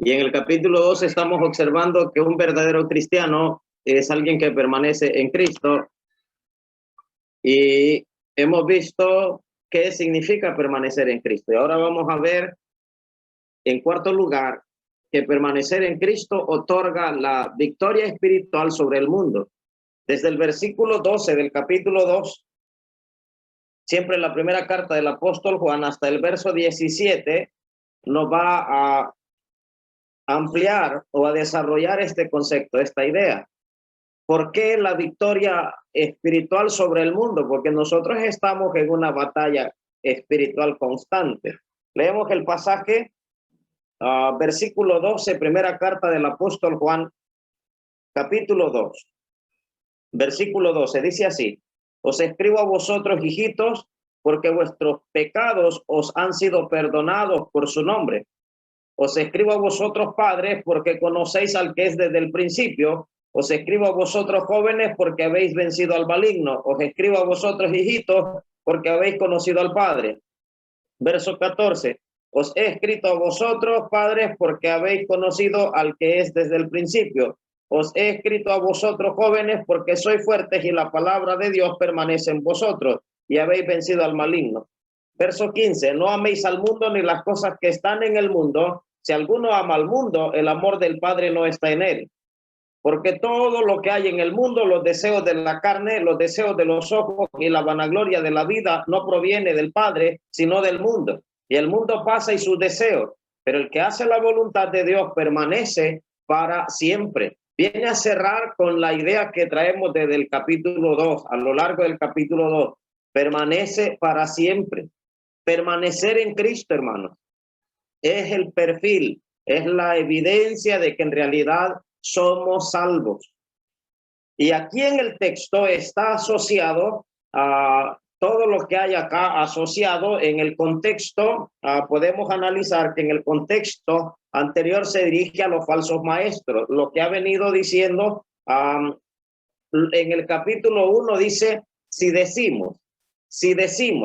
Y en el capítulo 2 estamos observando que un verdadero cristiano es alguien que permanece en Cristo. Y hemos visto qué significa permanecer en Cristo. Y ahora vamos a ver, en cuarto lugar, que permanecer en Cristo otorga la victoria espiritual sobre el mundo. Desde el versículo 12 del capítulo 2, siempre en la primera carta del apóstol Juan, hasta el verso 17, nos va a ampliar o a desarrollar este concepto, esta idea. ¿Por qué la victoria espiritual sobre el mundo? Porque nosotros estamos en una batalla espiritual constante. Leemos el pasaje, versículo 12, primera carta del apóstol Juan, capítulo 2, versículo 12, dice así: os escribo a vosotros, hijitos, porque vuestros pecados os han sido perdonados por su nombre. Os escribo a vosotros, padres, porque conocéis al que es desde el principio. Os escribo a vosotros, jóvenes, porque habéis vencido al maligno. Os escribo a vosotros, hijitos, porque habéis conocido al Padre. Verso 14. Os he escrito a vosotros, padres, porque habéis conocido al que es desde el principio. Os he escrito a vosotros, jóvenes, porque sois fuertes y la palabra de Dios permanece en vosotros y habéis vencido al maligno. Verso 15. No améis al mundo ni las cosas que están en el mundo. Si alguno ama al mundo, el amor del Padre no está en él. Porque todo lo que hay en el mundo, los deseos de la carne, los deseos de los ojos y la vanagloria de la vida, no proviene del Padre, sino del mundo. Y el mundo pasa y sus deseos, pero el que hace la voluntad de Dios permanece para siempre. Viene a cerrar con la idea que traemos desde el capítulo 2, a lo largo del capítulo 2. Permanece para siempre. Permanecer en Cristo, hermanos, es el perfil, es la evidencia de que en realidad somos salvos. Y aquí en el texto está asociado a todo lo que hay acá asociado en el contexto. Podemos analizar que en el contexto anterior se dirige a los falsos maestros. Lo que ha venido diciendo en el capítulo 1 dice, si decimos,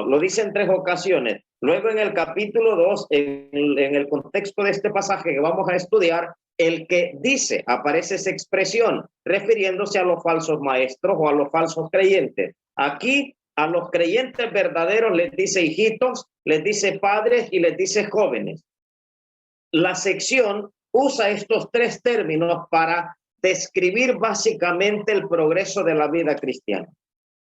lo dice en 3 ocasiones. Luego en el capítulo 2, en el contexto de este pasaje que vamos a estudiar, el que dice, aparece esa expresión, refiriéndose a los falsos maestros o a los falsos creyentes. Aquí a los creyentes verdaderos les dice hijitos, les dice padres y les dice jóvenes. La sección usa estos 3 términos para describir básicamente el progreso de la vida cristiana.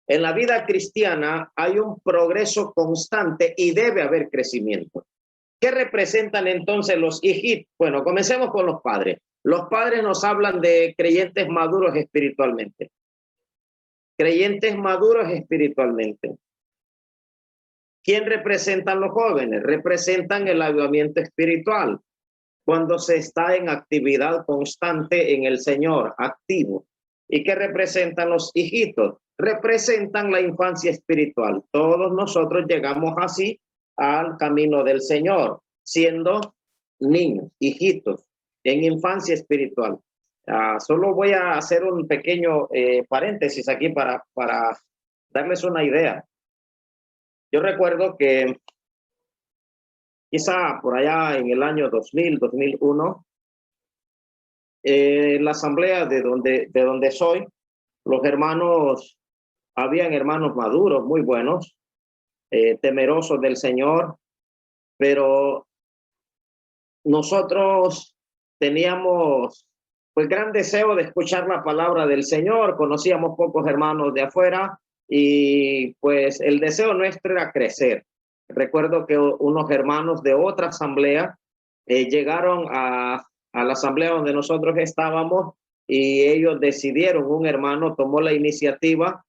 En la vida cristiana hay un progreso constante y debe haber crecimiento. ¿Qué representan entonces los hijitos? Bueno, comencemos con los padres. Los padres nos hablan de creyentes maduros espiritualmente. Creyentes maduros espiritualmente. ¿Quién representan los jóvenes? Representan el avivamiento espiritual. Cuando se está en actividad constante en el Señor, activo. ¿Y qué representan los hijitos? Representan la infancia espiritual. Todos nosotros llegamos así al camino del Señor, siendo niños, hijitos, en infancia espiritual. Solo voy a hacer un pequeño paréntesis aquí para darles una idea. Yo recuerdo que quizá por allá en el año 2000, 2001, la asamblea de donde soy, los hermanos, habían hermanos maduros, muy buenos, temerosos del Señor, pero nosotros teníamos pues gran deseo de escuchar la palabra del Señor, conocíamos pocos hermanos de afuera y pues el deseo nuestro era crecer. Recuerdo que unos hermanos de otra asamblea llegaron a la asamblea donde nosotros estábamos y ellos decidieron, un hermano tomó la iniciativa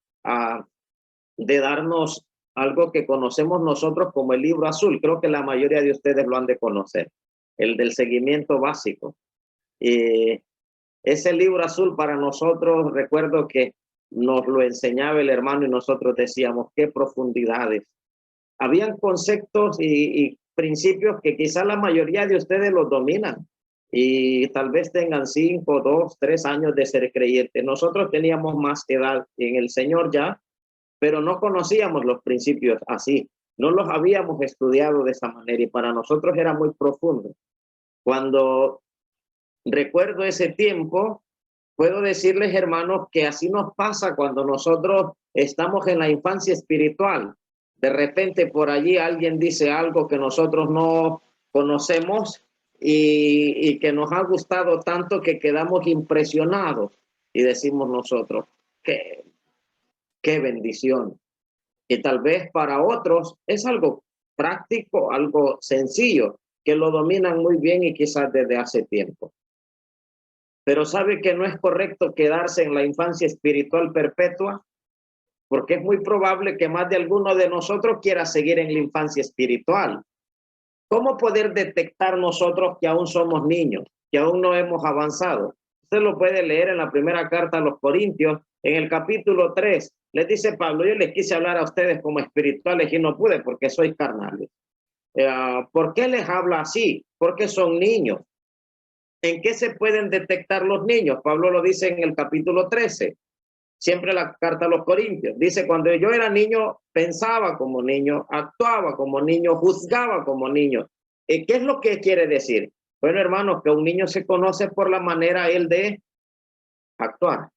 de darnos algo que conocemos nosotros como el libro azul. Creo que la mayoría de ustedes lo han de conocer, el del seguimiento básico. Ese libro azul para nosotros, recuerdo que nos lo enseñaba el hermano y nosotros decíamos, qué profundidades. Habían conceptos y principios que quizá la mayoría de ustedes los dominan y tal vez tengan 5, 2, 3 años de ser creyentes. Nosotros teníamos más edad en el Señor ya, pero no conocíamos los principios así, no los habíamos estudiado de esa manera y para nosotros era muy profundo. Cuando recuerdo ese tiempo. Puedo decirles, hermanos, que así nos pasa cuando nosotros estamos en la infancia espiritual. De repente por allí alguien dice algo que nosotros no conocemos y que nos ha gustado tanto que quedamos impresionados y decimos nosotros, qué bendición. Y tal vez para otros es algo práctico, algo sencillo, que lo dominan muy bien y quizás desde hace tiempo. Pero sabe que no es correcto quedarse en la infancia espiritual perpetua, porque es muy probable que más de alguno de nosotros quiera seguir en la infancia espiritual. ¿Cómo poder detectar nosotros que aún somos niños, que aún no hemos avanzado? Usted lo puede leer en la primera carta a los Corintios, en el capítulo 3. Les dice Pablo, yo les quise hablar a ustedes como espirituales y no pude porque sois carnales. ¿Por qué les habla así? Porque son niños. ¿En qué se pueden detectar los niños? Pablo lo dice en el capítulo 13, siempre la carta a los Corintios. Dice, cuando yo era niño, pensaba como niño, actuaba como niño, juzgaba como niño. ¿Qué es lo que quiere decir? Bueno, hermanos, que un niño se conoce por la manera él de actuar.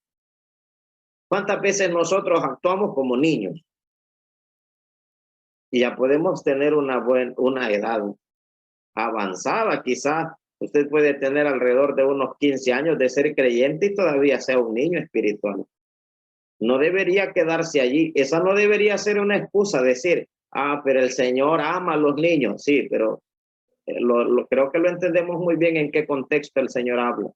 ¿Cuántas veces nosotros actuamos como niños? Y ya podemos tener una edad avanzada, quizás. Usted puede tener alrededor de unos 15 años de ser creyente y todavía sea un niño espiritual. No debería quedarse allí. Esa no debería ser una excusa, decir, pero el Señor ama a los niños. Sí, pero creo que lo entendemos muy bien en qué contexto el Señor habla.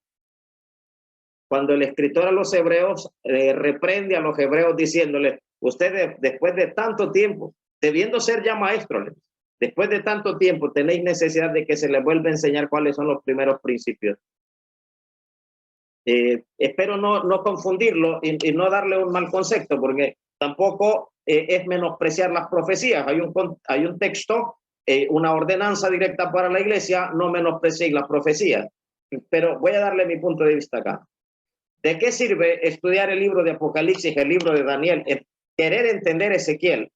Cuando el escritor a los hebreos reprende a los hebreos diciéndoles, ustedes después de tanto tiempo, debiendo ser ya maestros, después de tanto tiempo tenéis necesidad de que se les vuelva a enseñar cuáles son los primeros principios. Espero no confundirlo y no darle un mal concepto, porque tampoco es menospreciar las profecías. Hay un texto, una ordenanza directa para la iglesia, no menospreciéis las profecías. Pero voy a darle mi punto de vista acá. ¿De qué sirve estudiar el libro de Apocalipsis, el libro de Daniel, querer entender Ezequiel,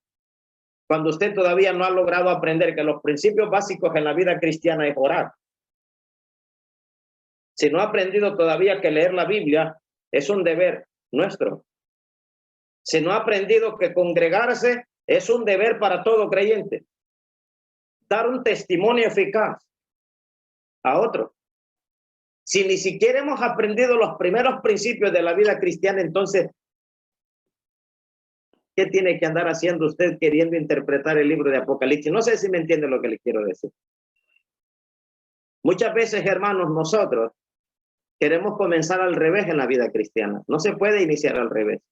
cuando usted todavía no ha logrado aprender que los principios básicos en la vida cristiana es orar? Si no ha aprendido todavía que leer la Biblia es un deber nuestro. Si no ha aprendido que congregarse es un deber para todo creyente. Dar un testimonio eficaz a otro. Si ni siquiera hemos aprendido los primeros principios de la vida cristiana, entonces, ¿qué tiene que andar haciendo usted queriendo interpretar el libro de Apocalipsis? No sé si me entiende lo que le quiero decir. Muchas veces, hermanos, nosotros queremos comenzar al revés en la vida cristiana. No se puede iniciar al revés.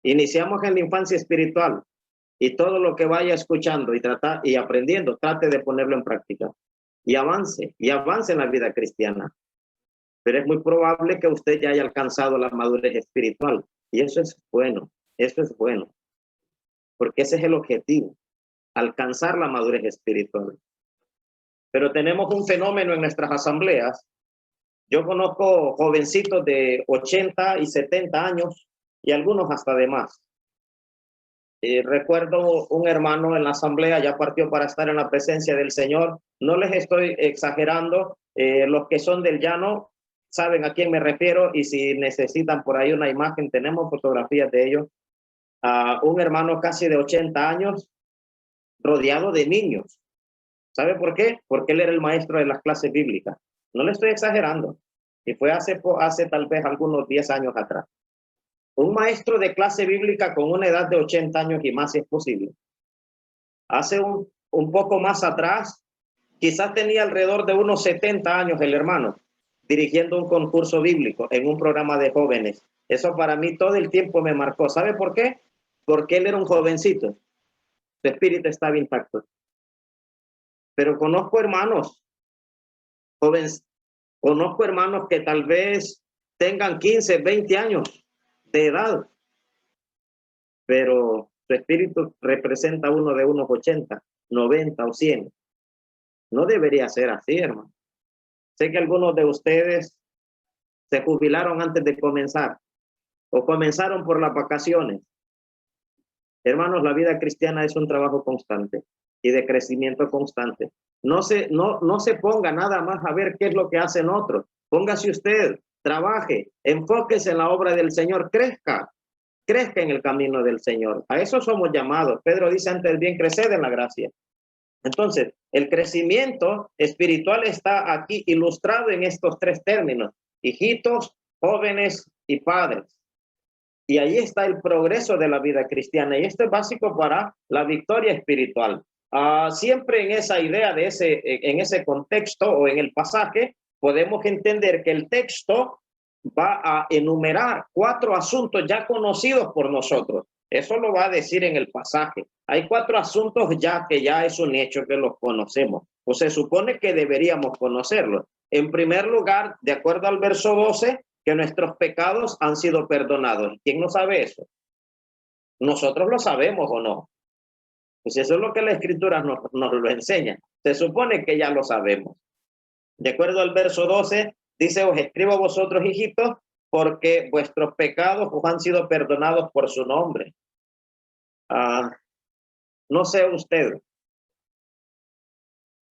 Iniciamos en la infancia espiritual y todo lo que vaya escuchando y aprendiendo, trate de ponerlo en práctica y avance en la vida cristiana. Pero es muy probable que usted ya haya alcanzado la madurez espiritual y eso es bueno, porque ese es el objetivo, alcanzar la madurez espiritual. Pero tenemos un fenómeno en nuestras asambleas. Yo conozco jovencitos de 80 y 70 años y algunos hasta de más. Recuerdo un hermano en la asamblea, ya partió para estar en la presencia del Señor. No les estoy exagerando. Los que son del llano saben a quién me refiero y si necesitan por ahí una imagen, tenemos fotografías de ellos. Un hermano casi de 80 años rodeado de niños. ¿Sabe por qué? Porque él era el maestro de las clases bíblicas. No le estoy exagerando. Y fue hace tal vez algunos 10 años atrás. Un maestro de clase bíblica con una edad de 80 años y más, si es posible. Hace un poco más atrás, quizás tenía alrededor de unos 70 años el hermano, dirigiendo un concurso bíblico en un programa de jóvenes. Eso para mí todo el tiempo me marcó. ¿Sabe por qué? Porque él era un jovencito. Su espíritu estaba intacto. Pero conozco hermanos jóvenes, conozco hermanos que tal vez tengan 15, 20 años de edad, pero su espíritu representa uno de unos 80, 90 o 100. No debería ser así, hermano. Sé que algunos de ustedes se jubilaron antes de comenzar o comenzaron por las vacaciones. Hermanos, la vida cristiana es un trabajo constante y de crecimiento constante. No se ponga nada más a ver qué es lo que hacen otros. Póngase usted, trabaje, enfóquese en la obra del Señor, crezca en el camino del Señor. A eso somos llamados. Pedro dice antes bien, creced en la gracia. Entonces, el crecimiento espiritual está aquí ilustrado en estos tres términos: hijitos, jóvenes y padres. Y ahí está el progreso de la vida cristiana. Y esto es básico para la victoria espiritual. Siempre en esa idea en ese contexto o en el pasaje, podemos entender que el texto va a enumerar 4 asuntos ya conocidos por nosotros. Eso lo va a decir en el pasaje. Hay 4 asuntos que ya es un hecho que los conocemos, o se supone que deberíamos conocerlos. En primer lugar, de acuerdo al verso 12, que nuestros pecados han sido perdonados. ¿Quién no sabe eso? ¿Nosotros lo sabemos o no? Pues eso es lo que la Escritura nos lo enseña. Se supone que ya lo sabemos. De acuerdo al verso 12, dice: os escribo a vosotros, hijitos, porque vuestros pecados os han sido perdonados por su nombre. No sé usted,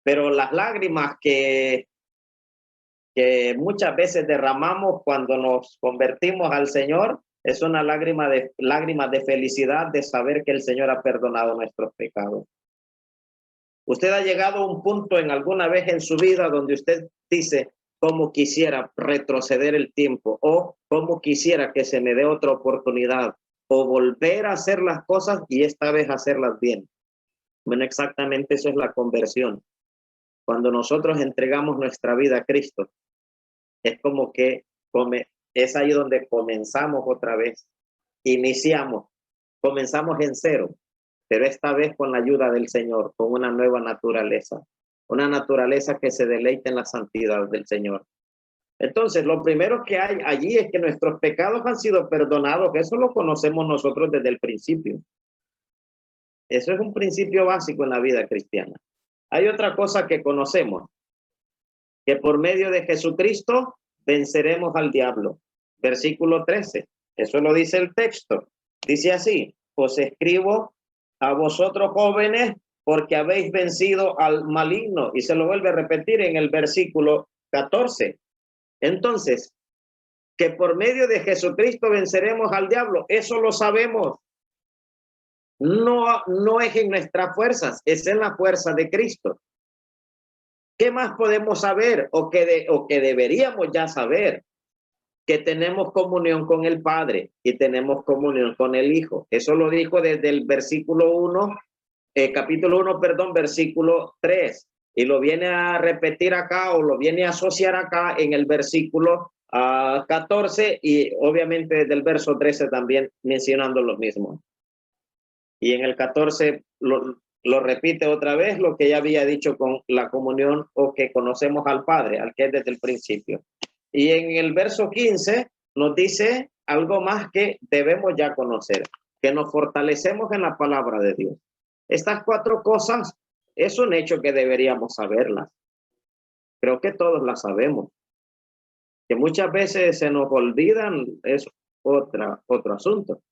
pero las lágrimas que muchas veces derramamos cuando nos convertimos al Señor, es una lágrima de felicidad de saber que el Señor ha perdonado nuestros pecados. Usted ha llegado a un punto en alguna vez en su vida donde usted dice: cómo quisiera retroceder el tiempo, o cómo quisiera que se me dé otra oportunidad, o volver a hacer las cosas y esta vez hacerlas bien. Bueno, exactamente eso es la conversión. Cuando nosotros entregamos nuestra vida a Cristo, es como que es ahí donde comenzamos otra vez, comenzamos en cero, pero esta vez con la ayuda del Señor, con una nueva naturaleza que se deleita en la santidad del Señor. Entonces, lo primero que hay allí es que nuestros pecados han sido perdonados. Eso lo conocemos nosotros desde el principio. Eso es un principio básico en la vida cristiana. Hay otra cosa que conocemos, que por medio de Jesucristo venceremos al diablo. Versículo 13. Eso lo dice el texto. Dice así: os escribo a vosotros, jóvenes, porque habéis vencido al maligno. Y se lo vuelve a repetir en el versículo 14. Entonces, que por medio de Jesucristo venceremos al diablo, eso lo sabemos. No es en nuestras fuerzas, es en la fuerza de Cristo. ¿Qué más podemos saber o que deberíamos ya saber? Que tenemos comunión con el Padre y tenemos comunión con el Hijo. Eso lo dijo desde el versículo 1, capítulo 1, perdón, versículo 3. Y lo viene a repetir acá, o lo viene a asociar acá en el versículo 14, y obviamente desde el verso 13 también mencionando lo mismo. Y en el 14 lo repite otra vez lo que ya había dicho con la comunión, o que conocemos al Padre, al que es desde el principio. Y en el verso 15 nos dice algo más que debemos ya conocer, que nos fortalecemos en la palabra de Dios. Estas 4 cosas es un hecho que deberíamos saberlas. Creo que todos las sabemos. Que muchas veces se nos olvidan es otro asunto.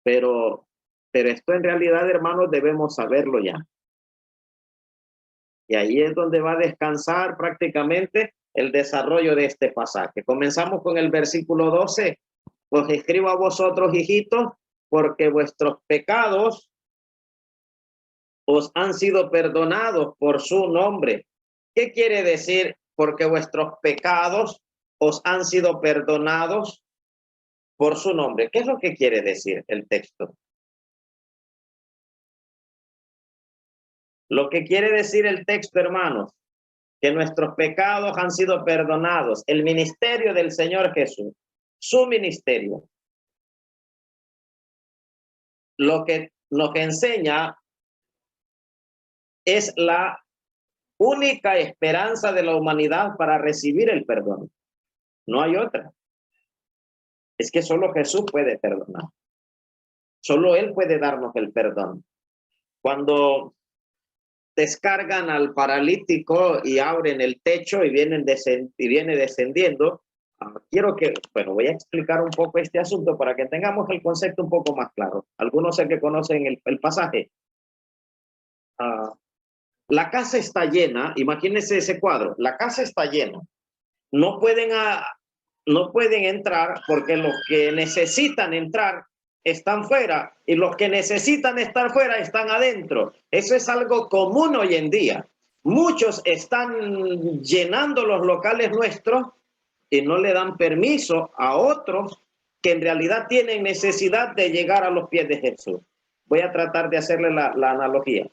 Pero esto en realidad, hermanos, debemos saberlo ya. Y ahí es donde va a descansar prácticamente el desarrollo de este pasaje. Comenzamos con el versículo 12. Os escribo a vosotros, hijitos, porque vuestros pecados os han sido perdonados por su nombre. ¿Qué quiere decir? Porque vuestros pecados os han sido perdonados por su nombre. ¿Qué es lo que quiere decir el texto? Lo que quiere decir el texto, hermanos, que nuestros pecados han sido perdonados. El ministerio del Señor Jesús, su ministerio, lo que nos enseña es la única esperanza de la humanidad para recibir el perdón. No hay otra. Es que solo Jesús puede perdonar. Solo Él puede darnos el perdón. Cuando descargan al paralítico y abren el techo y viene descendiendo, voy a explicar un poco este asunto para que tengamos el concepto un poco más claro. Algunos sé que conocen el pasaje. La casa está llena, imagínense ese cuadro, la casa está llena, no pueden, no pueden entrar porque los que necesitan entrar están fuera y los que necesitan estar fuera están adentro. Eso es algo común hoy en día. Muchos están llenando los locales nuestros y no le dan permiso a otros que en realidad tienen necesidad de llegar a los pies de Jesús. Voy a tratar de hacerle la analogía.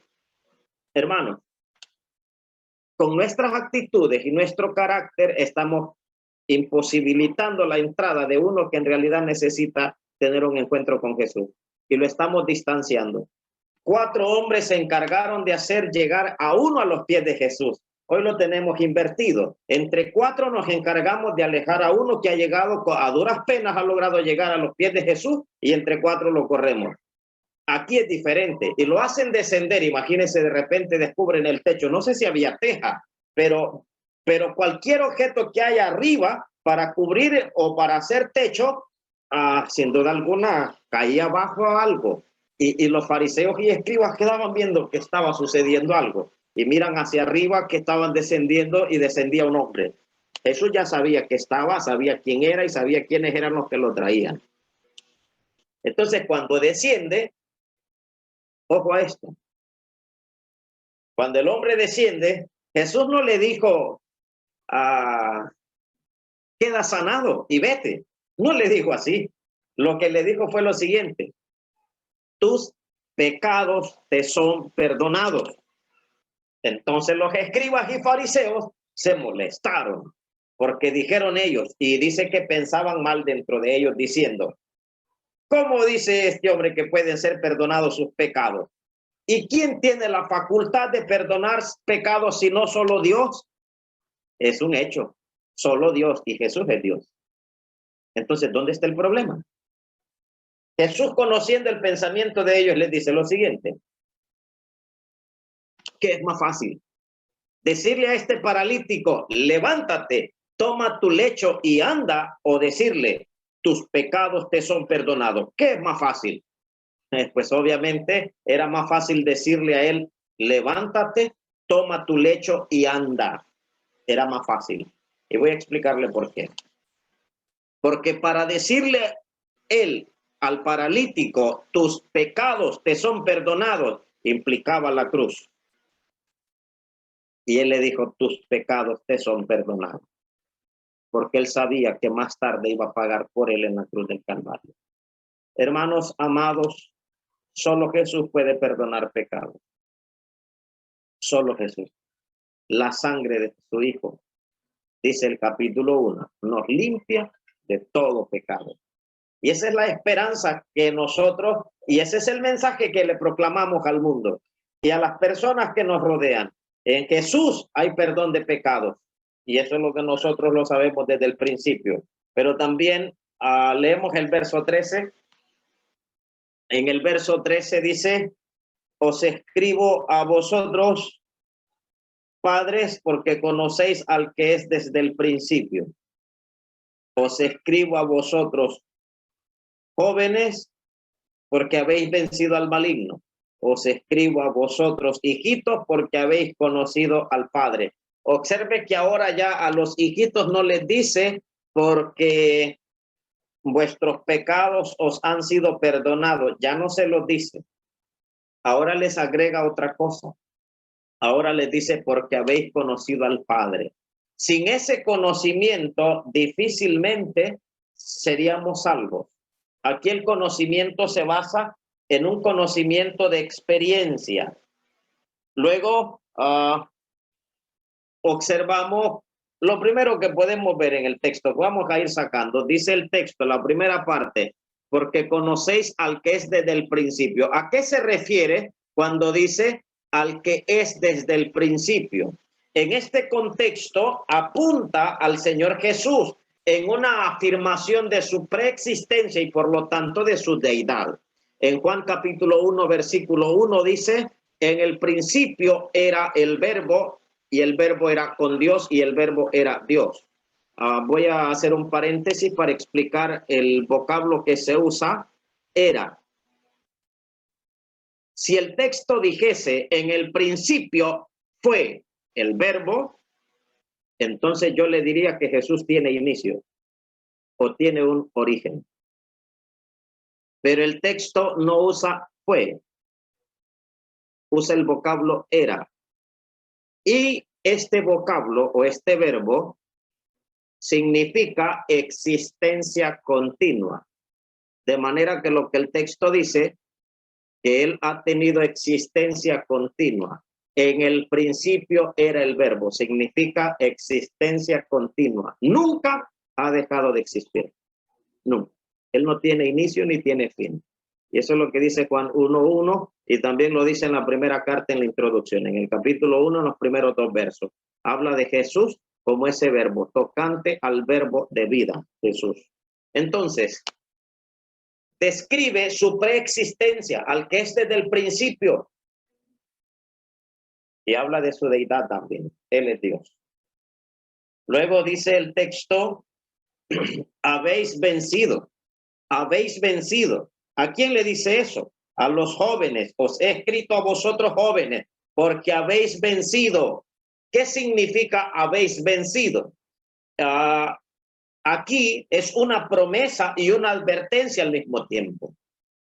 Hermanos, con nuestras actitudes y nuestro carácter estamos imposibilitando la entrada de uno que en realidad necesita tener un encuentro con Jesús y lo estamos distanciando. 4 hombres se encargaron de hacer llegar a uno a los pies de Jesús. Hoy lo tenemos invertido. Entre 4 nos encargamos de alejar a uno que ha llegado a duras penas, ha logrado llegar a los pies de Jesús y entre 4 lo corremos. Aquí es diferente y lo hacen descender. Imagínense, de repente descubren el techo. No sé si había teja, pero cualquier objeto que haya arriba para cubrir o para hacer techo, sin duda alguna, caía abajo algo. Y los fariseos y escribas quedaban viendo que estaba sucediendo algo. Y miran hacia arriba que estaban descendiendo y descendía un hombre. Jesús ya sabía que estaba, sabía quién era y sabía quiénes eran los que lo traían. Entonces, cuando desciende, ojo a esto. Cuando el hombre desciende, Jesús no le dijo, queda sanado y vete. No le dijo así. Lo que le dijo fue lo siguiente: tus pecados te son perdonados. Entonces los escribas y fariseos se molestaron porque dijeron ellos, y dice que pensaban mal dentro de ellos diciendo, ¿cómo dice este hombre que pueden ser perdonados sus pecados? ¿Y quién tiene la facultad de perdonar pecados si no solo Dios? Es un hecho, solo Dios, y Jesús es Dios. Entonces, ¿dónde está el problema? Jesús, conociendo el pensamiento de ellos, les dice lo siguiente: ¿qué es más fácil? Decirle a este paralítico, levántate, toma tu lecho y anda, o decirle, tus pecados te son perdonados. ¿Qué es más fácil? Pues obviamente era más fácil decirle a él, levántate, toma tu lecho y anda. Era más fácil. Y voy a explicarle por qué. Porque para decirle él al paralítico, tus pecados te son perdonados, implicaba la cruz. Y él le dijo, tus pecados te son perdonados. Porque él sabía que más tarde iba a pagar por él en la cruz del Calvario. Hermanos amados, solo Jesús puede perdonar pecados. Solo Jesús. La sangre de su Hijo, dice el capítulo 1, nos limpia de todo pecado. Y esa es la esperanza que nosotros, y ese es el mensaje que le proclamamos al mundo y a las personas que nos rodean. En Jesús hay perdón de pecados. Y eso es lo que nosotros lo sabemos desde el principio. Pero también leemos el verso 13. En el verso 13 dice, os escribo a vosotros, padres, porque conocéis al que es desde el principio. Os escribo a vosotros, jóvenes, porque habéis vencido al maligno. Os escribo a vosotros, hijitos, porque habéis conocido al Padre. Observe que ahora ya a los hijitos no les dice porque vuestros pecados os han sido perdonados. Ya no se los dice. Ahora les agrega otra cosa. Ahora les dice porque habéis conocido al Padre. Sin ese conocimiento difícilmente seríamos salvos. Aquí el conocimiento se basa en un conocimiento de experiencia. Luego observamos lo primero que podemos ver en el texto. Vamos a ir sacando. Dice el texto, la primera parte, porque conocéis al que es desde el principio. ¿A qué se refiere cuando dice al que es desde el principio? En este contexto apunta al Señor Jesús en una afirmación de su preexistencia y por lo tanto de su deidad. En Juan capítulo 1, versículo 1 dice, en el principio era el verbo y el verbo era con Dios y el verbo era Dios. Voy a hacer un paréntesis para explicar el vocablo que se usa, era. Si el texto dijese en el principio fue el verbo, entonces yo le diría que Jesús tiene inicio o tiene un origen. Pero el texto no usa fue, usa el vocablo era. Y este vocablo o este verbo significa existencia continua. De manera que lo que el texto dice, que él ha tenido existencia continua. En el principio era el verbo, significa existencia continua. Nunca ha dejado de existir. Nunca. Él no tiene inicio ni tiene fin. Y eso es lo que dice Juan 1:1 y también lo dice en la primera carta en la introducción. En el capítulo 1, en los primeros 2 versos, habla de Jesús como ese verbo, tocante al verbo de vida, Jesús. Entonces, describe su preexistencia, al que es desde el principio. Y habla de su deidad también. Él es Dios. Luego dice el texto, habéis vencido. Habéis vencido. ¿A quién le dice eso? A los jóvenes. Os he escrito a vosotros jóvenes, porque habéis vencido. ¿Qué significa habéis vencido? Aquí es una promesa y una advertencia al mismo tiempo.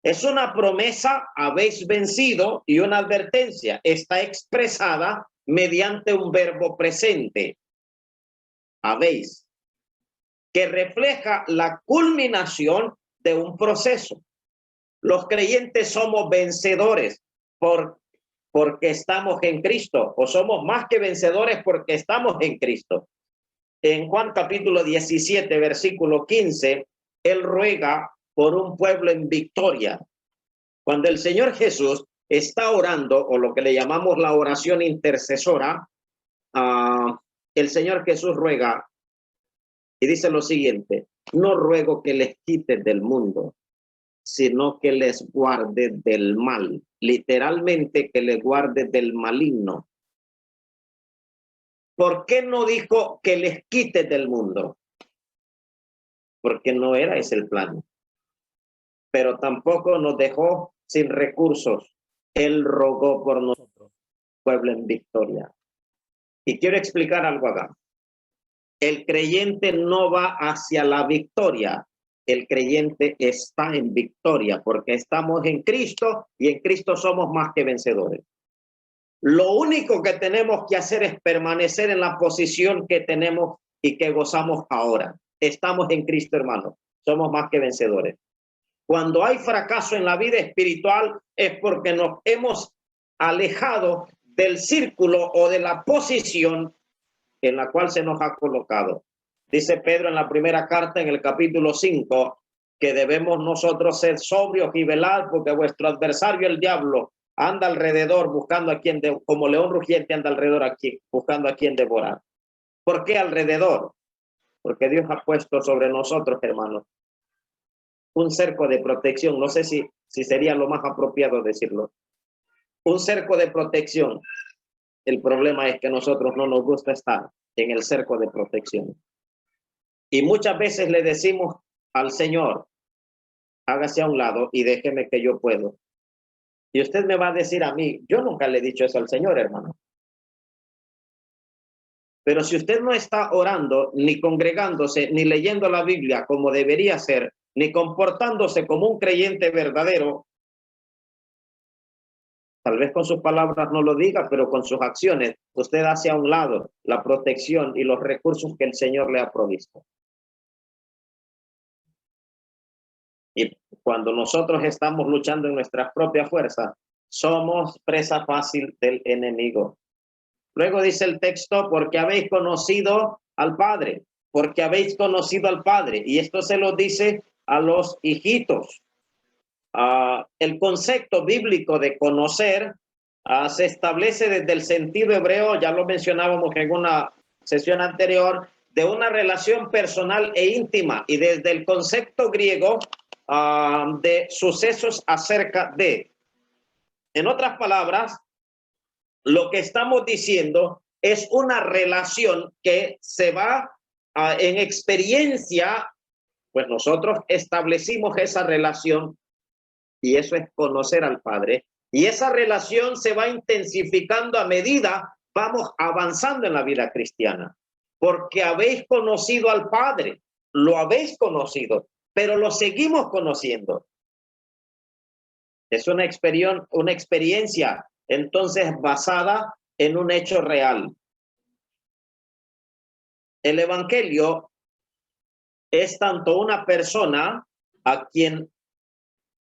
Es una promesa, habéis vencido, y una advertencia. Está expresada mediante un verbo presente. Habéis, que refleja la culminación de un proceso. Los creyentes somos vencedores porque estamos en Cristo, o somos más que vencedores porque estamos en Cristo. En Juan capítulo 17, versículo 15, él ruega por un pueblo en victoria. Cuando el Señor Jesús está orando, o lo que le llamamos la oración intercesora, el Señor Jesús ruega y dice lo siguiente: no ruego que les quites del mundo, sino que les guarde del mal. Literalmente, que les guarde del maligno. ¿Por qué no dijo que les quite del mundo? Porque no era ese el plan. Pero tampoco nos dejó sin recursos. Él rogó por nosotros, pueblo en victoria. Y quiero explicar algo acá. El creyente no va hacia la victoria. El creyente está en victoria porque estamos en Cristo y en Cristo somos más que vencedores. Lo único que tenemos que hacer es permanecer en la posición que tenemos y que gozamos ahora. Estamos en Cristo, hermano. Somos más que vencedores. Cuando hay fracaso en la vida espiritual es porque nos hemos alejado del círculo o de la posición en la cual se nos ha colocado. Dice Pedro en la primera carta, en el capítulo 5, que debemos nosotros ser sobrios y velar, porque vuestro adversario, el diablo, anda alrededor buscando a quien, como león rugiente anda alrededor aquí, buscando a quien devorar. ¿Por qué alrededor? Porque Dios ha puesto sobre nosotros, hermanos, un cerco de protección. No sé si sería lo más apropiado decirlo. Un cerco de protección. El problema es que nosotros no nos gusta estar en el cerco de protección. Y muchas veces le decimos al Señor, hágase a un lado y déjeme que yo puedo. Y usted me va a decir a mí, yo nunca le he dicho eso al Señor, hermano. Pero si usted no está orando, ni congregándose, ni leyendo la Biblia como debería ser, ni comportándose como un creyente verdadero, tal vez con sus palabras no lo diga, pero con sus acciones, usted hace a un lado la protección y los recursos que el Señor le ha provisto. Y cuando nosotros estamos luchando en nuestras propias fuerzas, somos presa fácil del enemigo. Luego dice el texto, porque habéis conocido al Padre, porque habéis conocido al Padre. Y esto se lo dice a los hijitos. El concepto bíblico de conocer se establece desde el sentido hebreo, ya lo mencionábamos en una sesión anterior, de una relación personal e íntima, y desde el concepto griego de sucesos acerca de. En otras palabras, lo que estamos diciendo es una relación que se va en experiencia, pues nosotros establecimos esa relación y eso es conocer al Padre. Y esa relación se va intensificando a medida vamos avanzando en la vida cristiana. porque habéis conocido al Padre. Lo habéis conocido, pero lo seguimos conociendo. Es una experiencia entonces basada en un hecho real. El evangelio es tanto una persona a quien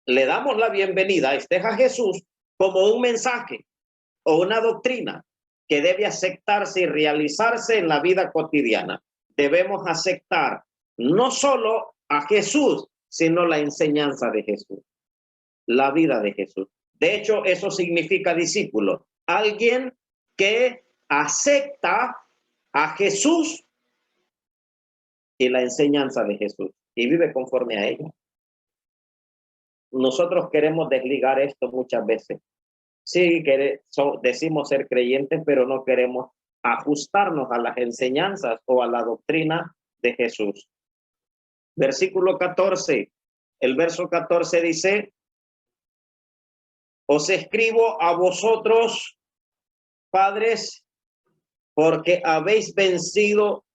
le damos la bienvenida, este es a Jesús, como un mensaje o una doctrina que debe aceptarse y realizarse en la vida cotidiana. Debemos aceptar no solo a Jesús, sino la enseñanza de Jesús, la vida de Jesús. De hecho, eso significa discípulo, alguien que acepta a Jesús y la enseñanza de Jesús y vive conforme a ella. Nosotros queremos desligar esto muchas veces. Sí, decimos ser creyentes, pero no queremos ajustarnos a las enseñanzas o a la doctrina de Jesús. Versículo 14, el verso 14 dice: os escribo a vosotros, padres, porque habéis vencido,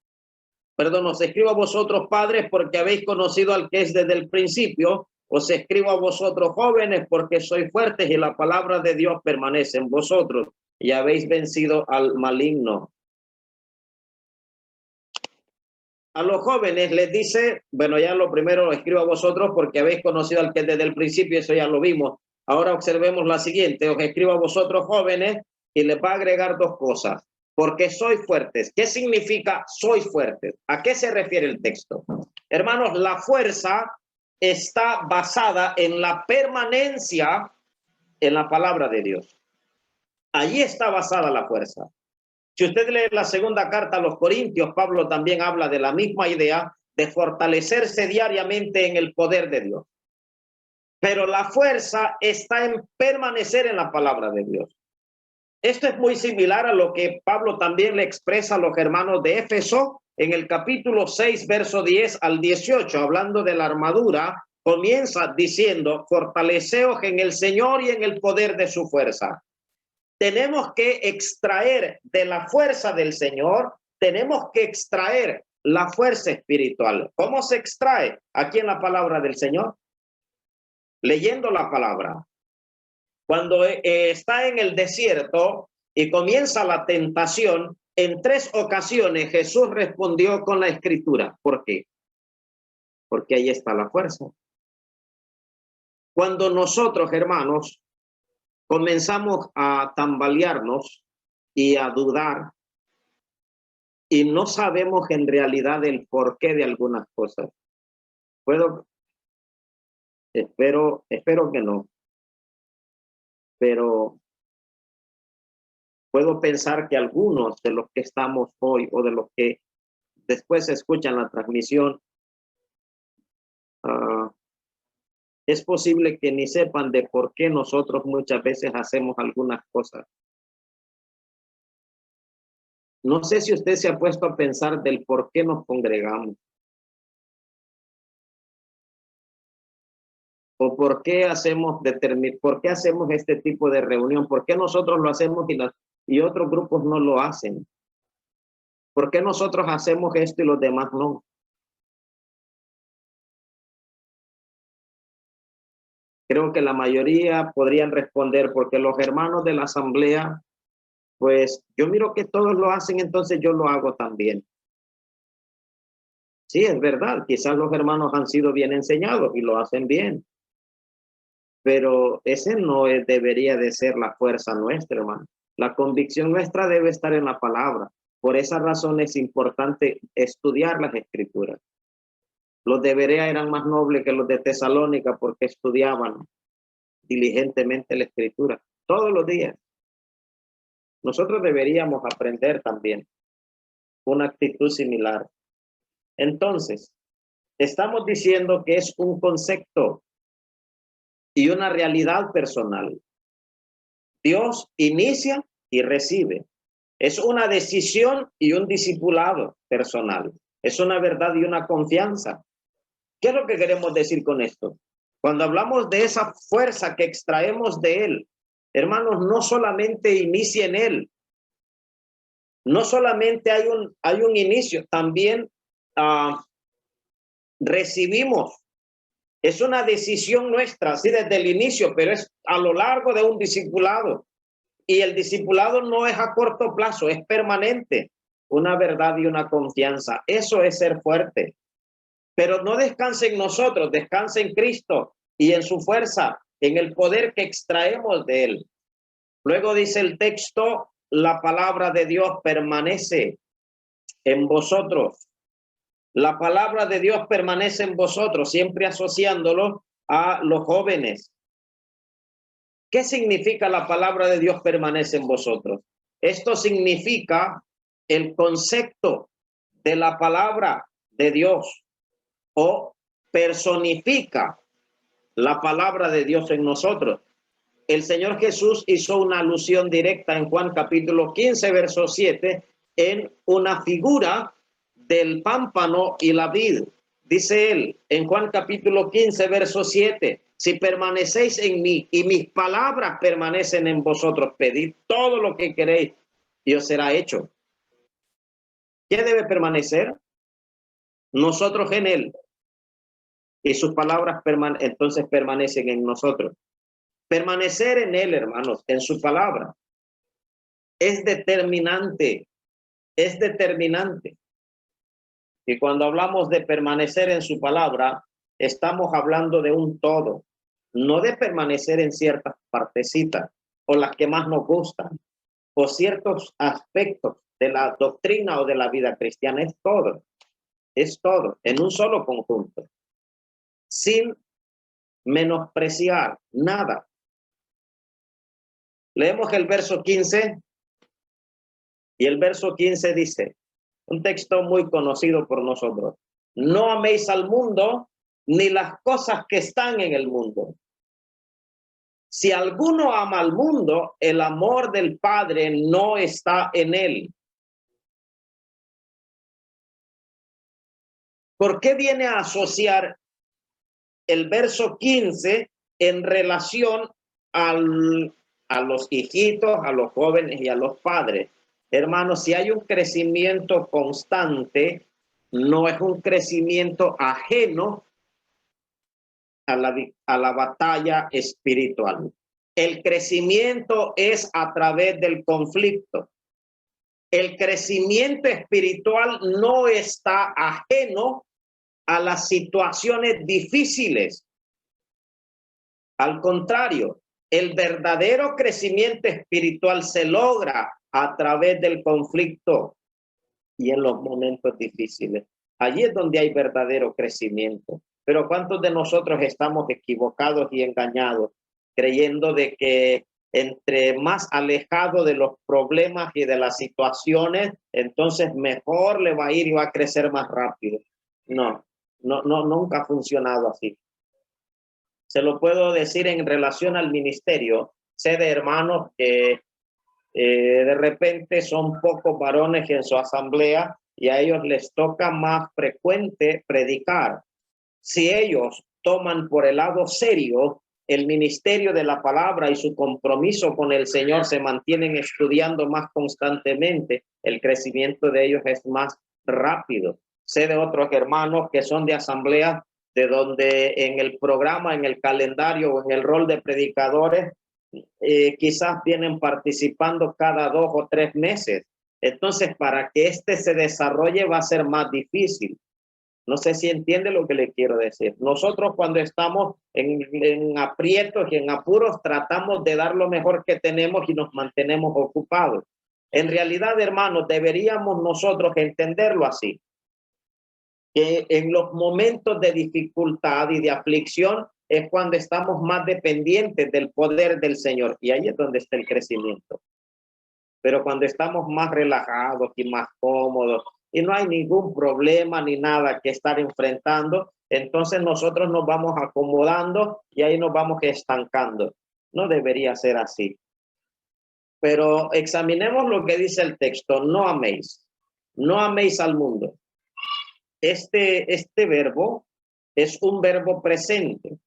os escribo a vosotros, padres, porque habéis conocido al que es desde el principio. Os escribo a vosotros, jóvenes, porque sois fuertes y la palabra de Dios permanece en vosotros y habéis vencido al maligno. A los jóvenes les dice, bueno, ya lo primero lo escribo a vosotros porque habéis conocido al que desde el principio, eso ya lo vimos. Ahora observemos la siguiente: os escribo a vosotros, jóvenes, y les va a agregar dos cosas. Porque sois fuertes. ¿Qué significa sois fuertes? ¿A qué se refiere el texto? Hermanos, la fuerza está basada en la permanencia en la palabra de Dios. Allí está basada la fuerza. Si usted lee la segunda carta a los Corintios, Pablo también habla de la misma idea de fortalecerse diariamente en el poder de Dios. Pero la fuerza está en permanecer en la palabra de Dios. Esto es muy similar a lo que Pablo también le expresa a los hermanos de Éfeso en el capítulo 6, verso 10 al 18, hablando de la armadura. Comienza diciendo: fortaleceos en el Señor y en el poder de su fuerza. Tenemos que extraer de la fuerza del Señor, tenemos que extraer la fuerza espiritual. ¿Cómo se extrae? Aquí en la palabra del Señor, leyendo la palabra. Cuando está en el desierto y comienza la tentación, en 3 ocasiones Jesús respondió con la escritura. ¿Por qué? Porque ahí está la fuerza. Cuando nosotros, hermanos, comenzamos a tambalearnos y a dudar y no sabemos en realidad el porqué de algunas cosas. Espero que no. Pero puedo pensar que algunos de los que estamos hoy o de los que después escuchan la transmisión, es posible que ni sepan de por qué nosotros muchas veces hacemos algunas cosas. No sé si usted se ha puesto a pensar del por qué nos congregamos. O por qué hacemos este tipo de reunión. ¿Por qué nosotros lo hacemos y otros grupos no lo hacen? ¿Por qué nosotros hacemos esto y los demás no? Creo que la mayoría podrían responder porque los hermanos de la asamblea, pues yo miro que todos lo hacen, entonces yo lo hago también. Sí, es verdad, quizás los hermanos han sido bien enseñados y lo hacen bien. Pero ese no debería de ser la fuerza nuestra, hermano. La convicción nuestra debe estar en la palabra. Por esa razón es importante estudiar las escrituras. Los de Berea eran más nobles que los de Tesalónica porque estudiaban diligentemente la escritura todos los días. Nosotros deberíamos aprender también una actitud similar. Entonces, estamos diciendo que es un concepto y una realidad personal. Dios inicia y recibe. Es una decisión y un discipulado personal. Es una verdad y una confianza. ¿Qué es lo que queremos decir con esto? Cuando hablamos de esa fuerza que extraemos de Él, hermanos, no solamente inicia en Él. No solamente hay un inicio, también recibimos. Es una decisión nuestra, así desde el inicio, pero es a lo largo de un discipulado. Y el discipulado no es a corto plazo, es permanente. Una verdad y una confianza. Eso es ser fuerte. Pero no descanse en nosotros, descanse en Cristo y en su fuerza, en el poder que extraemos de él. Luego dice el texto, la palabra de Dios permanece en vosotros. La palabra de Dios permanece en vosotros, siempre asociándolo a los jóvenes. ¿Qué significa la palabra de Dios permanece en vosotros? Esto significa el concepto de la palabra de Dios o personifica la palabra de Dios en nosotros. El Señor Jesús hizo una alusión directa en Juan capítulo 15, verso 7, en una figura del pámpano y la vid. Dice él en Juan capítulo 15, verso 7, si permanecéis en mí y mis palabras permanecen en vosotros, pedid todo lo que queréis y os será hecho. ¿Qué debe permanecer? Nosotros en él. Y sus palabras entonces permanecen en nosotros. Permanecer en él, hermanos, en su palabra, es determinante, es determinante. Y cuando hablamos de permanecer en su palabra, estamos hablando de un todo, no de permanecer en ciertas partecitas o las que más nos gustan, o ciertos aspectos de la doctrina o de la vida cristiana. Es todo, en un solo conjunto, sin menospreciar nada. Leemos el verso 15 y el verso 15 dice, un texto muy conocido por nosotros, no améis al mundo ni las cosas que están en el mundo. Si alguno ama al mundo, el amor del Padre no está en él. ¿Por qué viene a asociar el verso 15 en relación a los hijitos, a los jóvenes y a los padres? Hermanos, si hay un crecimiento constante, no es un crecimiento ajeno a la batalla espiritual. El crecimiento es a través del conflicto. El crecimiento espiritual no está ajeno a las situaciones difíciles. Al contrario, el verdadero crecimiento espiritual se logra a través del conflicto y en los momentos difíciles. Allí es donde hay verdadero crecimiento. Pero ¿cuántos de nosotros estamos equivocados y engañados, creyendo de que entre más alejado de los problemas y de las situaciones, entonces mejor le va a ir y va a crecer más rápido? No, nunca ha funcionado así. Se lo puedo decir en relación al ministerio. Sé de hermanos que de repente son pocos varones en su asamblea y a ellos les toca más frecuente predicar. Si ellos toman por el lado serio el ministerio de la palabra y su compromiso con el Señor, se mantienen estudiando más constantemente, el crecimiento de ellos es más rápido. Sé de otros hermanos que son de asamblea de donde en el programa, en el calendario o en el rol de predicadores, quizás vienen participando cada 2 o 3 meses. Entonces, para que se desarrolle va a ser más difícil. No sé si entiende lo que le quiero decir. Nosotros cuando estamos en aprietos y en apuros, tratamos de dar lo mejor que tenemos y nos mantenemos ocupados. En realidad, hermanos, deberíamos nosotros entenderlo así, que en los momentos de dificultad y de aflicción es cuando estamos más dependientes del poder del Señor, y ahí es donde está el crecimiento. Pero cuando estamos más relajados y más cómodos y no hay ningún problema ni nada que estar enfrentando, entonces nosotros nos vamos acomodando y ahí nos vamos estancando. No debería ser así. Pero examinemos lo que dice el texto: no améis al mundo. Este verbo es un verbo presente,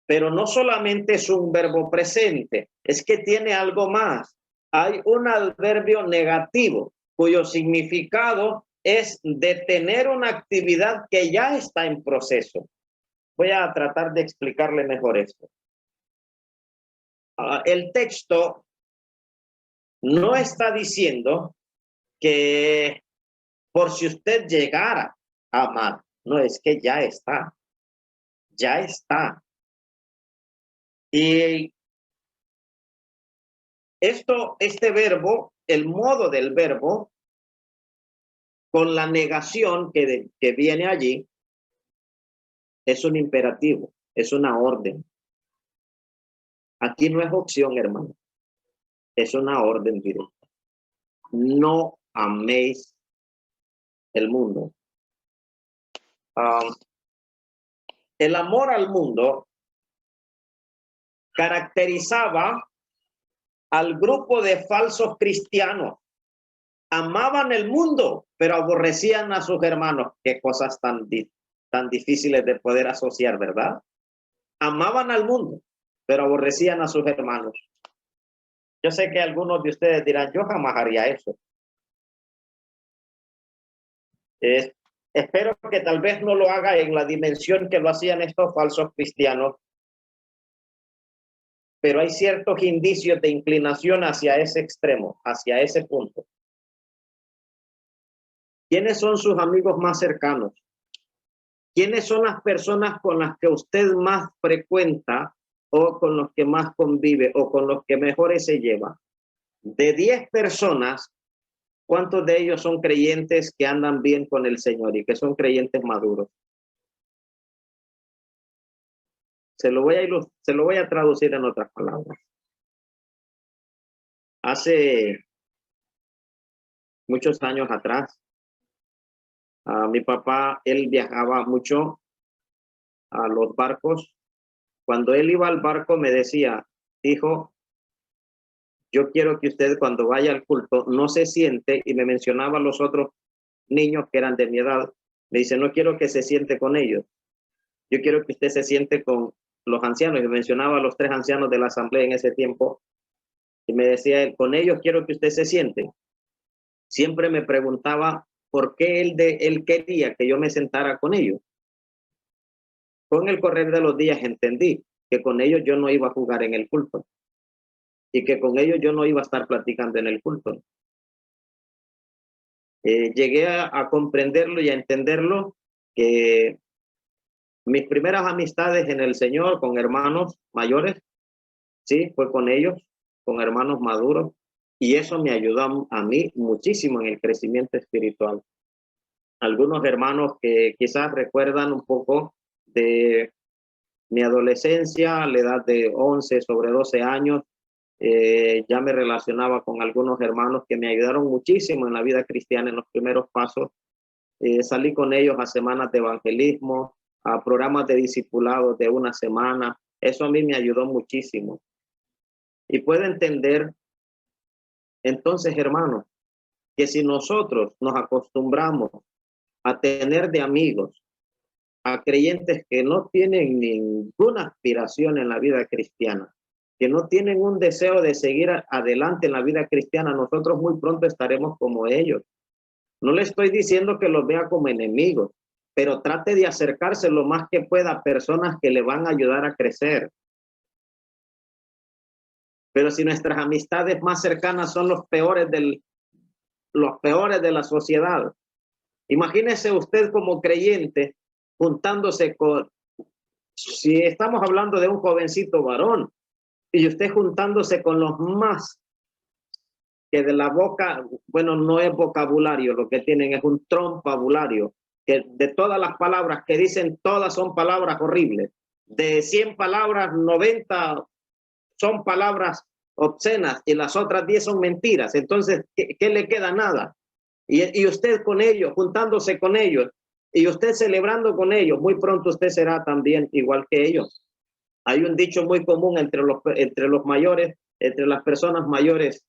pero no solamente es un verbo presente, es que tiene algo más. Hay un adverbio negativo cuyo significado es detener una actividad que ya está en proceso. Voy a tratar de explicarle mejor esto. El texto no está diciendo que por si usted llegara a amar, no, es que ya está, ya está. Y este verbo, el modo del verbo, con la negación que viene allí, es un imperativo, es una orden. Aquí no es opción, hermano, es una orden directa. No améis el mundo. El amor al mundo caracterizaba al grupo de falsos cristianos. Amaban el mundo, pero aborrecían a sus hermanos. Qué cosas tan difíciles de poder asociar, ¿verdad? Amaban al mundo, pero aborrecían a sus hermanos. Yo sé que algunos de ustedes dirán, yo jamás haría eso. Espero que tal vez no lo haga en la dimensión que lo hacían estos falsos cristianos, pero hay ciertos indicios de inclinación hacia ese extremo, hacia ese punto. ¿Quiénes son sus amigos más cercanos? ¿Quiénes son las personas con las que usted más frecuenta o con los que más convive o con los que mejor se lleva? De 10 personas, ¿cuántos de ellos son creyentes que andan bien con el Señor y que son creyentes maduros? Se lo voy a traducir en otras palabras. Hace muchos años atrás, mi papá, él viajaba mucho a los barcos. Cuando él iba al barco me decía, hijo, yo quiero que usted cuando vaya al culto no se siente, y me mencionaba a los otros niños que eran de mi edad, me dice, no quiero que se siente con ellos, yo quiero que usted se siente con los ancianos, y mencionaba a los 3 ancianos de la asamblea en ese tiempo, y me decía, con ellos quiero que usted se siente. Siempre me preguntaba por qué él quería que yo me sentara con ellos. Con el correr de los días entendí que con ellos yo no iba a jugar en el culto y que con ellos yo no iba a estar platicando en el culto. Llegué a comprenderlo y a entenderlo, que mis primeras amistades en el Señor con hermanos mayores, sí, fue con ellos, con hermanos maduros, y eso me ayudó a mí muchísimo en el crecimiento espiritual. Algunos hermanos que quizás recuerdan un poco de mi adolescencia, a la edad de 11, sobre 12 años, ya me relacionaba con algunos hermanos que me ayudaron muchísimo en la vida cristiana en los primeros pasos. Salí con ellos a semanas de evangelismo, a programas de discipulado de una semana. Eso a mí me ayudó muchísimo. Y puedo entender, entonces, hermanos, que si nosotros nos acostumbramos a tener de amigos a creyentes que no tienen ninguna aspiración en la vida cristiana, que no tienen un deseo de seguir adelante en la vida cristiana, nosotros muy pronto estaremos como ellos. No le estoy diciendo que los vea como enemigos, pero trate de acercarse lo más que pueda a personas que le van a ayudar a crecer. Pero si nuestras amistades más cercanas son los peores de la sociedad, imagínese usted como creyente juntándose con, si estamos hablando de un jovencito varón, y usted juntándose con los más que de la boca, bueno, no es vocabulario, lo que tienen es un trompabulario, que de todas las palabras que dicen, todas son palabras horribles. De 100 palabras, 90 son palabras obscenas y las otras 10 son mentiras. Entonces, ¿qué le queda? Nada. Y usted con ellos, juntándose con ellos, y usted celebrando con ellos, muy pronto usted será también igual que ellos. Hay un dicho muy común entre los mayores, entre las personas mayores,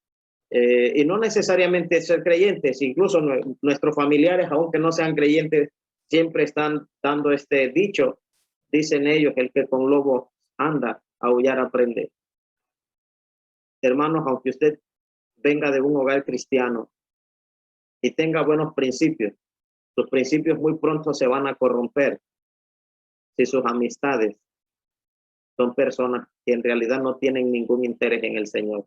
y no necesariamente ser creyentes, incluso nuestros familiares, aunque no sean creyentes, siempre están dando este dicho. Dicen ellos, el que con lobo anda, aullar aprende. Hermanos, aunque usted venga de un hogar cristiano, y tenga buenos principios, sus principios muy pronto se van a corromper si sus amistades son personas que en realidad no tienen ningún interés en el Señor.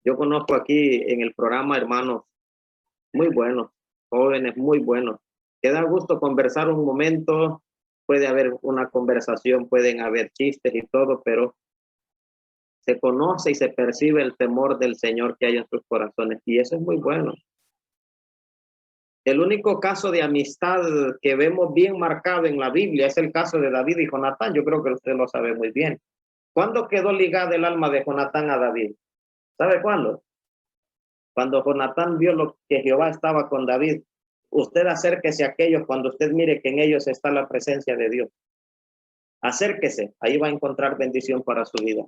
Yo conozco aquí en el programa hermanos muy buenos, jóvenes muy buenos, que da gusto conversar un momento, puede haber una conversación, pueden haber chistes y todo, pero se conoce y se percibe el temor del Señor que hay en sus corazones, y eso es muy bueno. El único caso de amistad que vemos bien marcado en la Biblia es el caso de David y Jonatán. Yo creo que usted lo sabe muy bien. ¿Cuándo quedó ligada el alma de Jonatán a David? ¿Sabe cuándo? Cuando Jonatán vio lo que Jehová estaba con David. Usted acérquese a aquellos cuando usted mire que en ellos está la presencia de Dios. Acérquese, ahí va a encontrar bendición para su vida.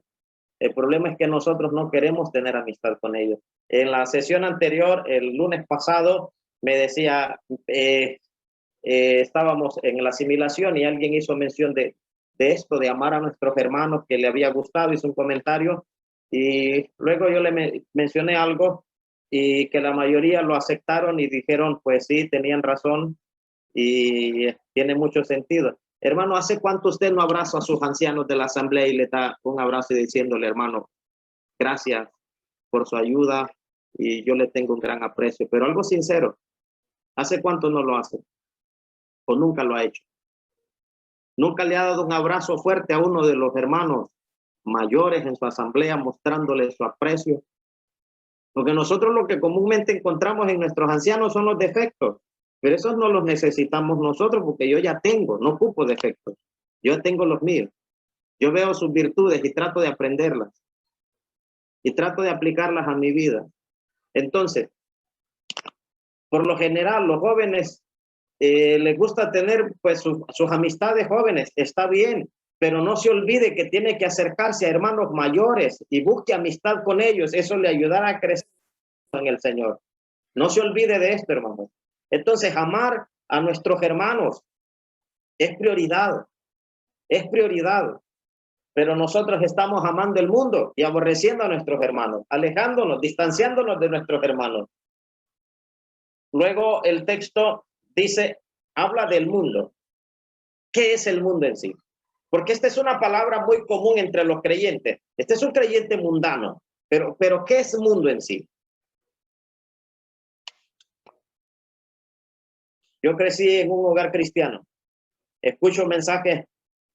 El problema es que nosotros no queremos tener amistad con ellos. En la sesión anterior, el lunes pasado, me decía, estábamos en la asimilación y alguien hizo mención de esto, de amar a nuestros hermanos, que le había gustado, hizo un comentario, y luego yo le mencioné algo y que la mayoría lo aceptaron y dijeron, pues sí, tenían razón y tiene mucho sentido. Hermano, ¿hace cuánto usted no abraza a sus ancianos de la asamblea y le da un abrazo y diciéndole, hermano, gracias por su ayuda y yo le tengo un gran aprecio? Pero algo sincero, ¿hace cuánto no lo hace? ¿O nunca lo ha hecho? ¿Nunca le ha dado un abrazo fuerte a uno de los hermanos mayores en su asamblea mostrándole su aprecio? Porque nosotros lo que comúnmente encontramos en nuestros ancianos son los defectos, pero esos no los necesitamos nosotros porque yo ya tengo, no ocupo defectos. Yo tengo los míos. Yo veo sus virtudes y trato de aprenderlas y trato de aplicarlas a mi vida. Entonces, por lo general, los jóvenes les gusta tener pues sus amistades jóvenes, está bien, pero no se olvide que tiene que acercarse a hermanos mayores y busque amistad con ellos. Eso le ayudará a crecer en el Señor. No se olvide de esto, hermanos. Entonces, amar a nuestros hermanos es prioridad, pero nosotros estamos amando el mundo y aborreciendo a nuestros hermanos, alejándonos, distanciándonos de nuestros hermanos. Luego el texto dice, habla del mundo. ¿Qué es el mundo en sí? Porque esta es una palabra muy común entre los creyentes. Este es un creyente mundano, pero ¿qué es mundo en sí? Yo crecí en un hogar cristiano. Escucho mensajes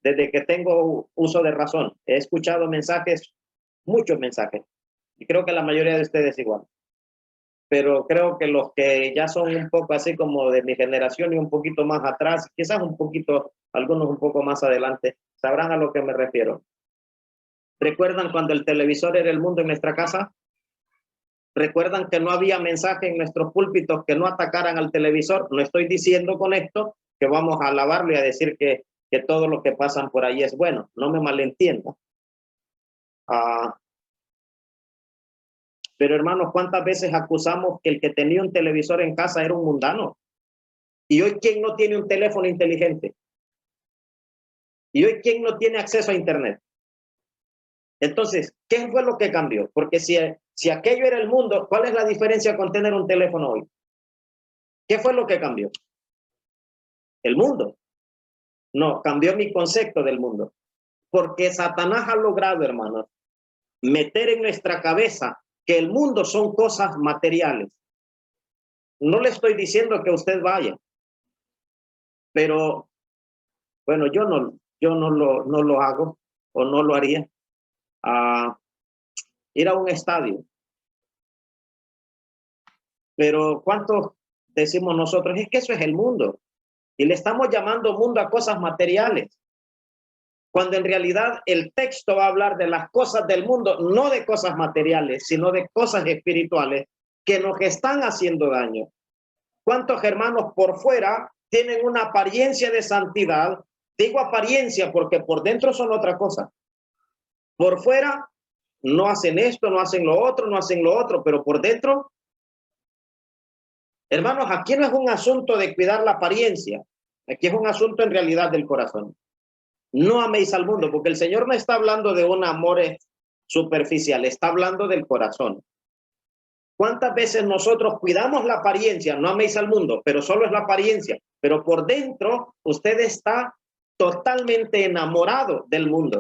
desde que tengo uso de razón. He escuchado mensajes, muchos mensajes, y creo que la mayoría de ustedes igual. Pero creo que los que ya son un poco así como de mi generación y un poquito más atrás, quizás un poquito, algunos un poco más adelante, sabrán a lo que me refiero. ¿Recuerdan cuando el televisor era el mundo en nuestra casa? ¿Recuerdan que no había mensaje en nuestros púlpitos que no atacaran al televisor? No estoy diciendo con esto que vamos a alabarlo y a decir que todo lo que pasan por ahí es bueno. No me malentienda. Pero hermanos, ¿cuántas veces acusamos que el que tenía un televisor en casa era un mundano? Y hoy, ¿quién no tiene un teléfono inteligente? Y hoy, ¿quién no tiene acceso a internet? Entonces, ¿qué fue lo que cambió? Porque si aquello era el mundo, ¿cuál es la diferencia con tener un teléfono hoy? ¿Qué fue lo que cambió? El mundo. No, cambió mi concepto del mundo. Porque Satanás ha logrado, hermanos, meter en nuestra cabeza que el mundo son cosas materiales. No le estoy diciendo que usted vaya, pero bueno, yo no lo hago o no lo haría. Ir a un estadio. Pero ¿cuántos decimos nosotros? Es que eso es el mundo. Y le estamos llamando mundo a cosas materiales. Cuando en realidad el texto va a hablar de las cosas del mundo, no de cosas materiales, sino de cosas espirituales que nos están haciendo daño. ¿Cuántos hermanos por fuera tienen una apariencia de santidad? Digo apariencia porque por dentro son otra cosa. Por fuera no hacen esto, no hacen lo otro, pero por dentro, hermanos, aquí no es un asunto de cuidar la apariencia, aquí es un asunto en realidad del corazón. No améis al mundo, porque el Señor no está hablando de un amor superficial, está hablando del corazón. ¿Cuántas veces nosotros cuidamos la apariencia? No améis al mundo, pero solo es la apariencia. Pero por dentro usted está totalmente enamorado del mundo.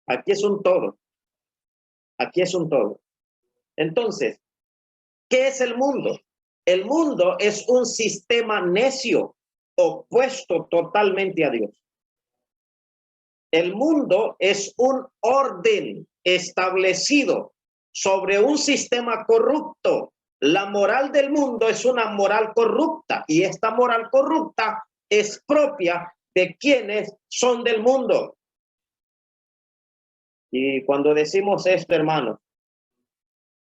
Aquí es un todo. Aquí es un todo. Entonces, ¿qué es el mundo? El mundo es un sistema necio, opuesto totalmente a Dios. El mundo es un orden establecido sobre un sistema corrupto. La moral del mundo es una moral corrupta y esta moral corrupta es propia de quienes son del mundo. Y cuando decimos esto, hermanos,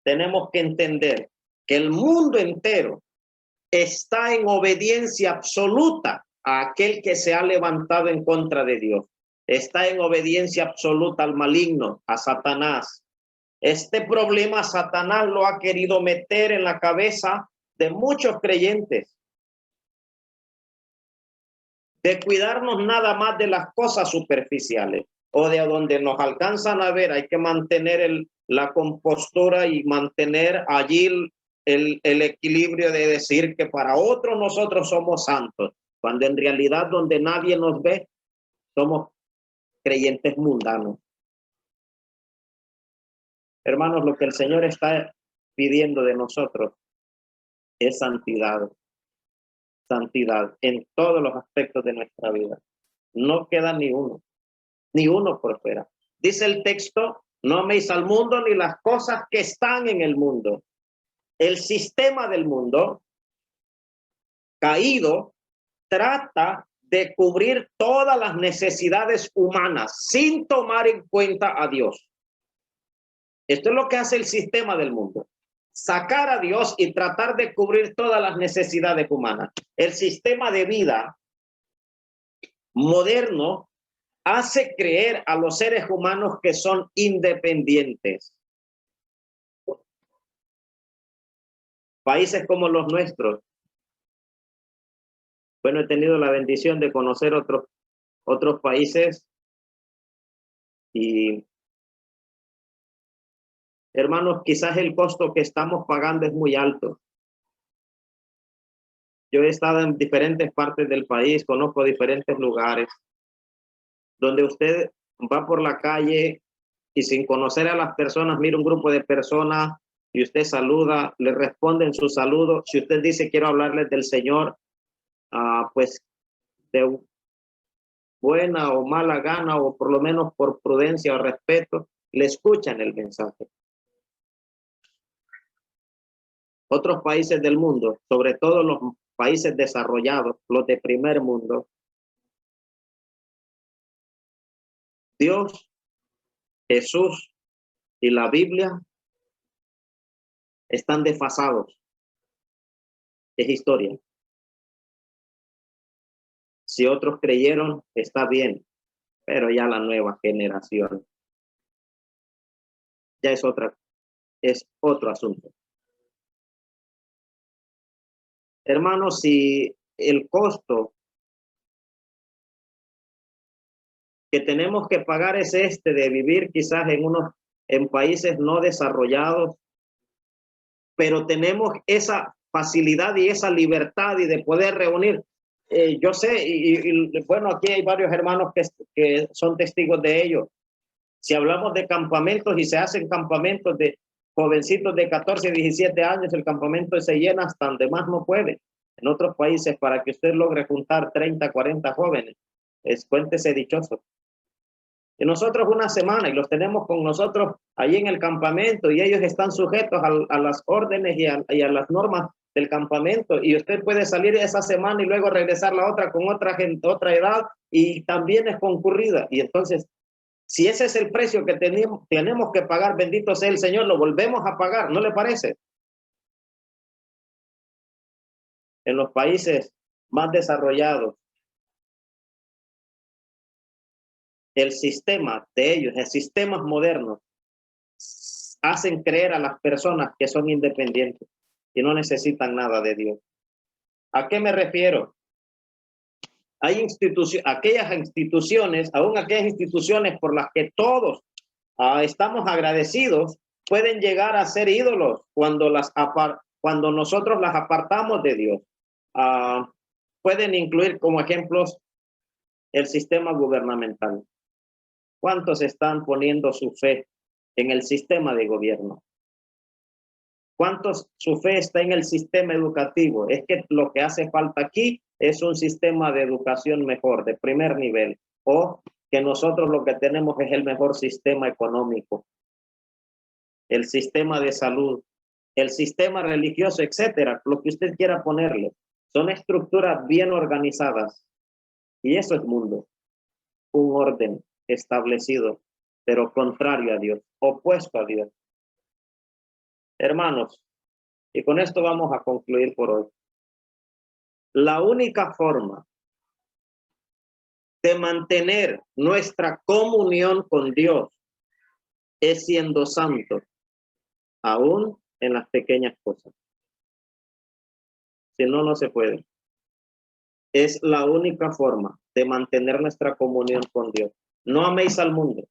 tenemos que entender que el mundo entero está en obediencia absoluta a aquel que se ha levantado en contra de Dios. Está en obediencia absoluta al maligno, a Satanás. Este problema Satanás lo ha querido meter en la cabeza de muchos creyentes, de cuidarnos nada más de las cosas superficiales o de donde nos alcanzan a ver. Hay que mantener la compostura y mantener allí el equilibrio de decir que para otros nosotros somos santos, cuando en realidad donde nadie nos ve somos creyentes mundanos. Hermanos, lo que el Señor está pidiendo de nosotros es santidad. Santidad en todos los aspectos de nuestra vida. No queda ni uno por fuera. Dice el texto, no améis al mundo ni las cosas que están en el mundo. El sistema del mundo caído trata de cubrir todas las necesidades humanas sin tomar en cuenta a Dios. Esto es lo que hace el sistema del mundo. Sacar a Dios y tratar de cubrir todas las necesidades humanas. El sistema de vida moderno hace creer a los seres humanos que son independientes. Países como los nuestros. Bueno, he tenido la bendición de conocer otros países y, hermanos, quizás el costo que estamos pagando es muy alto. Yo he estado en diferentes partes del país, conozco diferentes lugares, donde usted va por la calle y sin conocer a las personas, mira un grupo de personas y usted saluda, le responden su saludo. Si usted dice quiero hablarles del Señor, pues de buena o mala gana, o por lo menos por prudencia o respeto, le escuchan el mensaje. Otros países del mundo, sobre todo los países desarrollados, los de primer mundo, Dios, Jesús y la Biblia están desfasados. Es historia. Si otros creyeron, está bien, pero ya la nueva generación ya es otro asunto. Hermanos, si el costo que tenemos que pagar es de vivir quizás en países no desarrollados, pero tenemos esa facilidad y esa libertad y de poder reunir. Yo sé, y bueno, aquí hay varios hermanos que son testigos de ello. Si hablamos de campamentos y se hacen campamentos de jovencitos de 14, 17 años, el campamento se llena hasta donde más no puede. En otros países, para que usted logre juntar 30, 40 jóvenes, cuéntese dichoso. Y nosotros una semana y los tenemos con nosotros allí en el campamento y ellos están sujetos a las órdenes y a las normas del campamento, y usted puede salir esa semana y luego regresar la otra con otra gente, otra edad, y también es concurrida. Y entonces, si ese es el precio que tenemos que pagar, bendito sea el Señor, lo volvemos a pagar, ¿no le parece? En los países más desarrollados, el sistema de ellos, el sistemas modernos, hacen creer a las personas que son independientes y no necesitan nada de Dios. ¿A qué me refiero? Hay aquellas instituciones, aún aquellas instituciones por las que todos estamos agradecidos, pueden llegar a ser ídolos cuando cuando nosotros las apartamos de Dios. Pueden incluir como ejemplos el sistema gubernamental. ¿Cuántos están poniendo su fe en el sistema de gobierno? ¿Cuántos su fe está en el sistema educativo? Es que lo que hace falta aquí es un sistema de educación mejor, de primer nivel, o que nosotros lo que tenemos es el mejor sistema económico, el sistema de salud, el sistema religioso, etcétera, lo que usted quiera ponerle. Son estructuras bien organizadas y eso es mundo, un orden establecido, pero contrario a Dios, opuesto a Dios. Hermanos, y con esto vamos a concluir por hoy. La única forma de mantener nuestra comunión con Dios es siendo santos, aún en las pequeñas cosas. Si no, no se puede. Es la única forma de mantener nuestra comunión con Dios. No améis al mundo.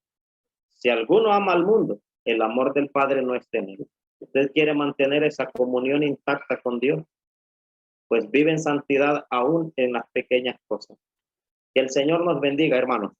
Si alguno ama al mundo, el amor del Padre no está en él. Usted quiere mantener esa comunión intacta con Dios, pues vive en santidad aún en las pequeñas cosas. Que el Señor nos bendiga, hermanos.